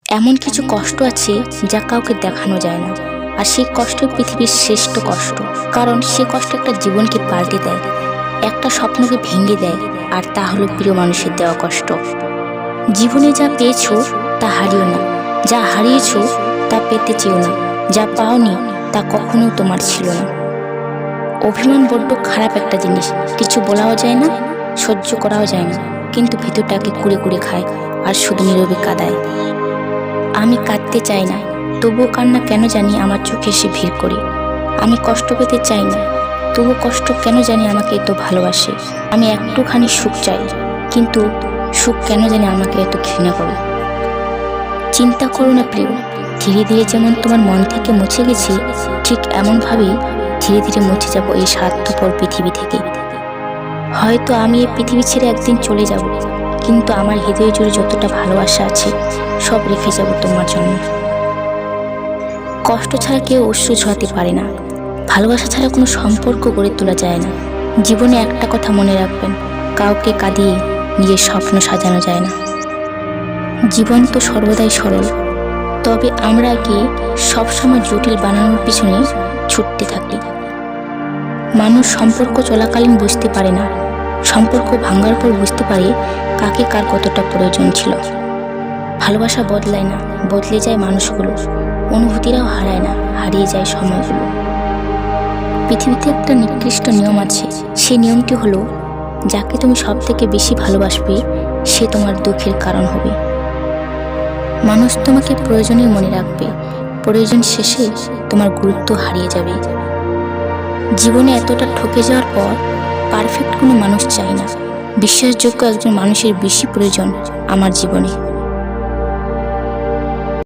এমন কিছু কষ্ট আছে যা কাউকে দেখানো যায় না, আর সেই কষ্ট পৃথিবীর শ্রেষ্ঠ কষ্ট। কারণ সে কষ্ট একটা জীবনকে পাল্টে দেয়, একটা স্বপ্নকে ভেঙে দেয়, আর তা হলো প্রিয় মানুষের দেওয়া কষ্ট। জীবনে যা পেয়েছো তা হারিও না, যা হারিয়েছো তা পেতে চেও না, যা পাওনি তা কখনো তোমার ছিল না। অভিমান বড্ড খারাপ একটা জিনিস, কিছু বলাও যায় না, সহ্য করাও যায় না, কিন্তু ভেতরটাকে কুড়ে কুড়ে খায় আর শুধু নীরবে কাঁদায়। আমি কাঁদতে চাই না, তবুও কান্না কেন জানি আমার চোখে এসে ভিড় করে। আমি কষ্ট পেতে চাই না, তবু কষ্ট কেন জানি আমাকে এত ভালোবাসে। আমি একটুখানি সুখ চাই, কিন্তু সুখ কেন জানি আমাকে এত ঘৃণা করে। চিন্তা করো না প্রিয়, ধীরে ধীরে যেমন তোমার মন থেকে মুছে গেছি, ঠিক এমনভাবেই ধীরে ধীরে মুছে যাব এই স্বার্থপর পৃথিবী থেকে। হয়তো আমি এই পৃথিবী ছেড়ে একদিন চলে যাব, কিন্তু আমার হৃদয় জুড়ে যতটা ভালোবাসা আছে সব রেখে যাব তোমার জন্য। কষ্ট ছাড়া কেউ অশ্রু ঝরাতে পারে না, ভালোবাসা ছাড়া কোনো সম্পর্ক গড়ে তোলা যায় না। জীবনে একটা কথা মনে রাখবেন, কাউকে কাঁদিয়ে নিজের স্বপ্ন সাজানো যায় না। জীবন তো সর্বদাই সরল, তবে আমরা কি সবসময় জটিল বানানোর পিছনে ছুটতে থাকি। মানুষ সম্পর্ক চলাকালীন বুঝতে পারে না, সম্পর্ক ভাঙার পর বুঝতে পারে কাকে কার কতটা প্রয়োজন ছিল। ভালোবাসা বদলায় না, বদলে যায় মানুষগুলো, অনুভূতিরাও হারায় না, হারিয়ে যায় সময়গুলো। পৃথিবীতে একটা নিকৃষ্ট নিয়ম আছে, সেই নিয়মটি হলো যাকে তুমি সব থেকে বেশি ভালোবাসবে সে তোমার দুঃখের কারণ হবে। মানুষ তোমাকে প্রয়োজনে মনে রাখবে, প্রয়োজন শেষে তোমার গুরুত্ব হারিয়ে যাবে। জীবনে এতটা ঠকে যাওয়ার পর পারফেক্ট কোনো মানুষ চাই না, বিশ্বাসযোগ্য একজন মানুষের বেশি প্রয়োজন আমার জীবনে।